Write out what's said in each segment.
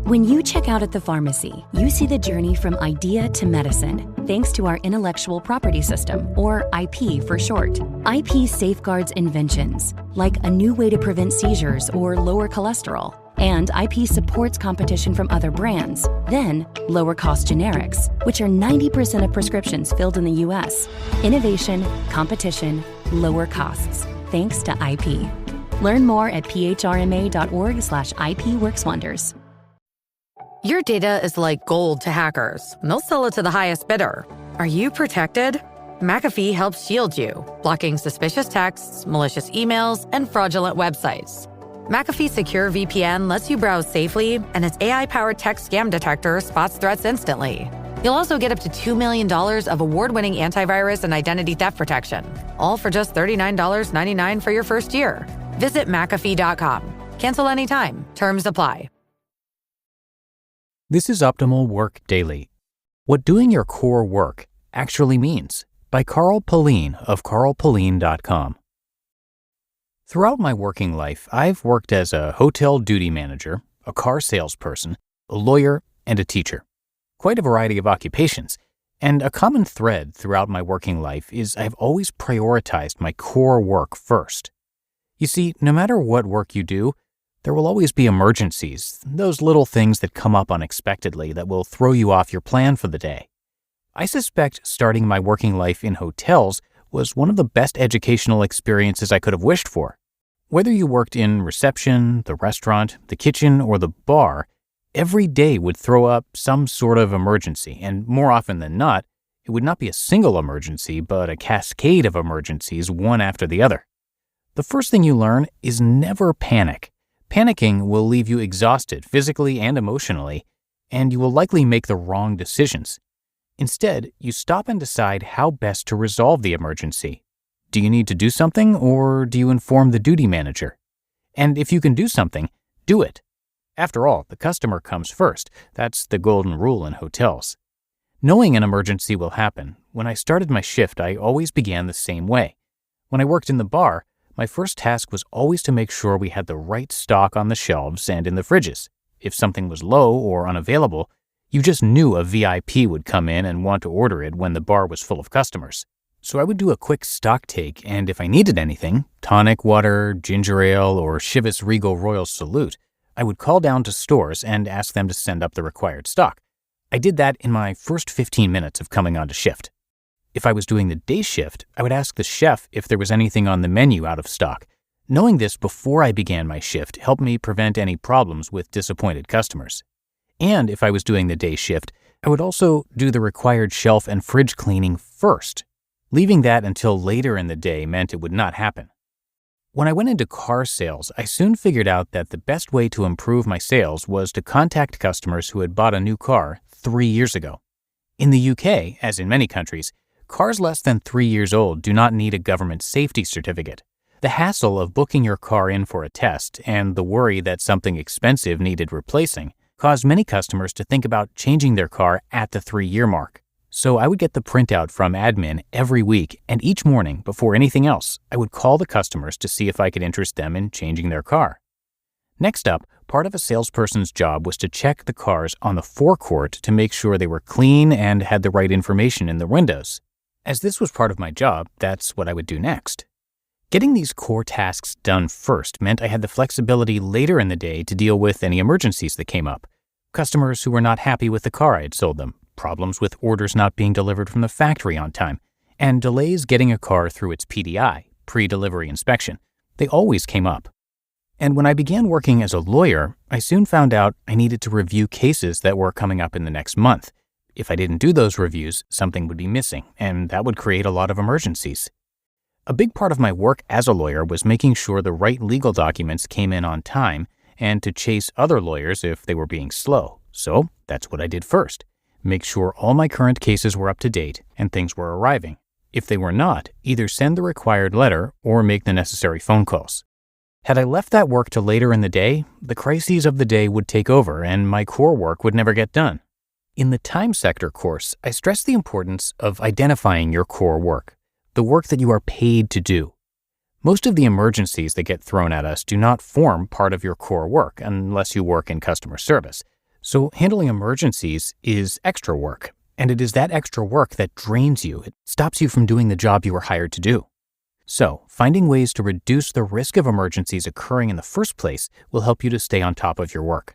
When you check out at the pharmacy, you see the journey from idea to medicine, thanks to our intellectual property system, or IP for short. IP safeguards inventions, like a new way to prevent seizures or lower cholesterol. And IP supports competition from other brands, then lower-cost generics, which are 90% of prescriptions filled in the U.S. Innovation, competition, lower costs, thanks to IP. Learn more at phrma.org/IP works wonders. Your data is like gold to hackers, and they'll sell it to the highest bidder. Are you protected? McAfee helps shield you, blocking suspicious texts, malicious emails, and fraudulent websites. McAfee Secure VPN lets you browse safely, and its AI-powered text scam detector spots threats instantly. You'll also get up to $2 million of award-winning antivirus and identity theft protection, all for just $39.99 for your first year. Visit McAfee.com. Cancel anytime. Terms apply. This is Optimal Work Daily. What doing your core work actually means, by Pullein of Pullein.com. Throughout my working life, I've worked as a hotel duty manager, a car salesperson, a lawyer, and a teacher. Quite a variety of occupations. And a common thread throughout my working life is I've always prioritized my core work first. You see, no matter what work you do, there will always be emergencies, those little things that come up unexpectedly that will throw you off your plan for the day. I suspect starting my working life in hotels was one of the best educational experiences I could have wished for. Whether you worked in reception, the restaurant, the kitchen, or the bar, every day would throw up some sort of emergency, and more often than not, it would not be a single emergency, but a cascade of emergencies, one after the other. The first thing you learn is never panic. Panicking will leave you exhausted physically and emotionally, and you will likely make the wrong decisions. Instead, you stop and decide how best to resolve the emergency. Do you need to do something, or do you inform the duty manager? And if you can do something, do it. After all, the customer comes first. That's the golden rule in hotels. Knowing an emergency will happen, when I started my shift, I always began the same way. When I worked in the bar, my first task was always to make sure we had the right stock on the shelves and in the fridges. If something was low or unavailable, you just knew a VIP would come in and want to order it when the bar was full of customers. So I would do a quick stock take, and if I needed anything, tonic water, ginger ale, or Chivas Regal Royal Salute, I would call down to stores and ask them to send up the required stock. I did that in my first 15 minutes of coming onto shift. If I was doing the day shift, I would ask the chef if there was anything on the menu out of stock. Knowing this before I began my shift helped me prevent any problems with disappointed customers. And if I was doing the day shift, I would also do the required shelf and fridge cleaning first. Leaving that until later in the day meant it would not happen. When I went into car sales, I soon figured out that the best way to improve my sales was to contact customers who had bought a new car 3 years ago. In the UK, as in many countries, cars less than 3 years old do not need a government safety certificate. The hassle of booking your car in for a test and the worry that something expensive needed replacing caused many customers to think about changing their car at the 3-year mark. So I would get the printout from admin every week, and each morning, before anything else, I would call the customers to see if I could interest them in changing their car. Next up, part of a salesperson's job was to check the cars on the forecourt to make sure they were clean and had the right information in the windows. As this was part of my job, that's what I would do next. Getting these core tasks done first meant I had the flexibility later in the day to deal with any emergencies that came up. Customers who were not happy with the car I had sold them, problems with orders not being delivered from the factory on time, and delays getting a car through its PDI, pre-delivery inspection. They always came up. And when I began working as a lawyer, I soon found out I needed to review cases that were coming up in the next month. If I didn't do those reviews, something would be missing, and that would create a lot of emergencies. A big part of my work as a lawyer was making sure the right legal documents came in on time and to chase other lawyers if they were being slow. So that's what I did first. Make sure all my current cases were up to date and things were arriving. If they were not, either send the required letter or make the necessary phone calls. Had I left that work to later in the day, the crises of the day would take over and my core work would never get done. In the time sector course, I stress the importance of identifying your core work, the work that you are paid to do. Most of the emergencies that get thrown at us do not form part of your core work unless you work in customer service. So handling emergencies is extra work, and it is that extra work that drains you. It stops you from doing the job you were hired to do. So, finding ways to reduce the risk of emergencies occurring in the first place will help you to stay on top of your work.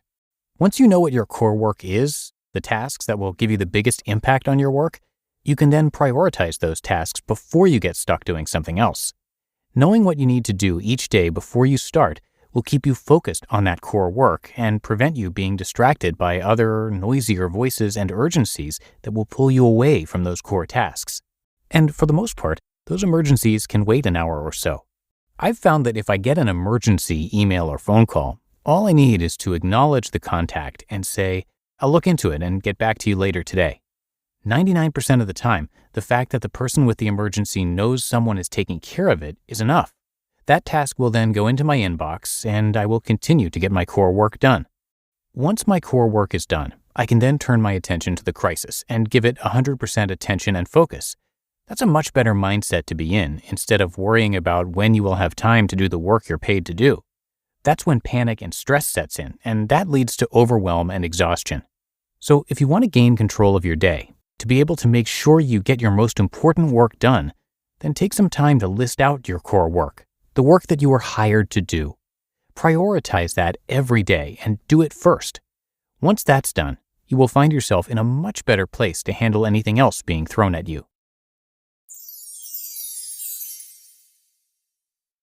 Once you know what your core work is, the tasks that will give you the biggest impact on your work, you can then prioritize those tasks before you get stuck doing something else. Knowing what you need to do each day before you start will keep you focused on that core work and prevent you being distracted by other noisier voices and urgencies that will pull you away from those core tasks. And for the most part, those emergencies can wait an hour or so. I've found that if I get an emergency email or phone call, all I need is to acknowledge the contact and say, I'll look into it and get back to you later today. 99% of the time, the fact that the person with the emergency knows someone is taking care of it is enough. That task will then go into my inbox, and I will continue to get my core work done. Once my core work is done, I can then turn my attention to the crisis and give it 100% attention and focus. That's a much better mindset to be in, instead of worrying about when you will have time to do the work you're paid to do. That's when panic and stress sets in, and that leads to overwhelm and exhaustion. So if you want to gain control of your day, to be able to make sure you get your most important work done, then take some time to list out your core work, the work that you were hired to do. Prioritize that every day and do it first. Once that's done, you will find yourself in a much better place to handle anything else being thrown at you.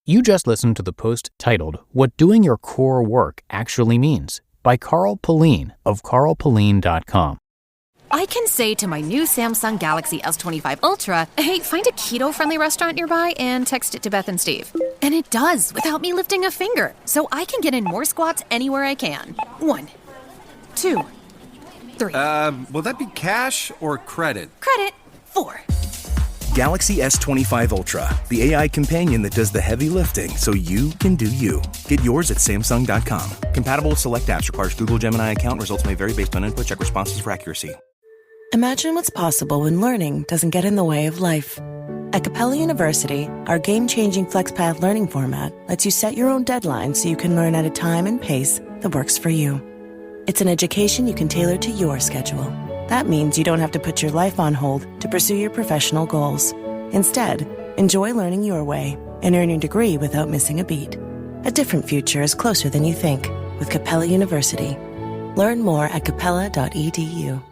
You just listened to the post titled, What Doing Your Core Work Actually Means by Pullein of Pullein.com. I can say to my new Samsung Galaxy S25 Ultra, hey, find a keto-friendly restaurant nearby and text it to Beth and Steve. And it does, without me lifting a finger. So I can get in more squats anywhere I can. 1, 2, 3. Will that be cash or credit? Credit. 4. Galaxy S25 Ultra, the AI companion that does the heavy lifting so you can do you. Get yours at Samsung.com. Compatible with select apps. Requires Google Gemini account. Results may vary based on input. Check responses for accuracy. Imagine what's possible when learning doesn't get in the way of life. At Capella University, our game-changing FlexPath learning format lets you set your own deadlines so you can learn at a time and pace that works for you. It's an education you can tailor to your schedule. That means you don't have to put your life on hold to pursue your professional goals. Instead, enjoy learning your way and earn your degree without missing a beat. A different future is closer than you think with Capella University. Learn more at capella.edu.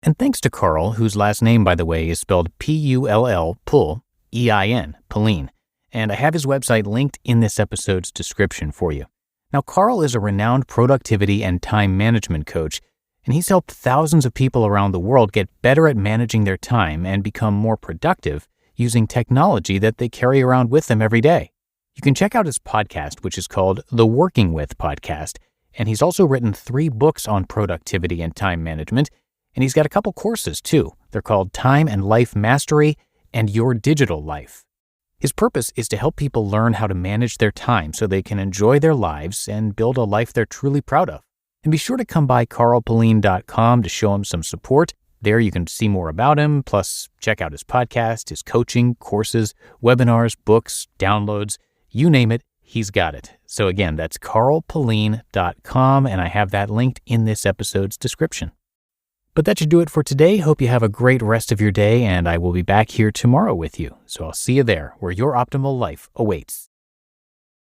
And thanks to Carl, whose last name, by the way, is spelled P-U-L-L, Pull, E-I-N, Pullein. And I have his website linked in this episode's description for you. Now, Carl is a renowned productivity and time management coach, and he's helped thousands of people around the world get better at managing their time and become more productive using technology that they carry around with them every day. You can check out his podcast, which is called The Working With Podcast, and he's also written 3 books on productivity and time management, and he's got a couple courses too. They're called Time and Life Mastery and Your Digital Life. His purpose is to help people learn how to manage their time so they can enjoy their lives and build a life they're truly proud of. And be sure to come by carlpullein.com to show him some support. There you can see more about him, plus check out his podcast, his coaching, courses, webinars, books, downloads, you name it, he's got it. So again, that's carlpullein.com, and I have that linked in this episode's description. But that should do it for today. Hope you have a great rest of your day, and I will be back here tomorrow with you. So I'll see you there, where your optimal life awaits.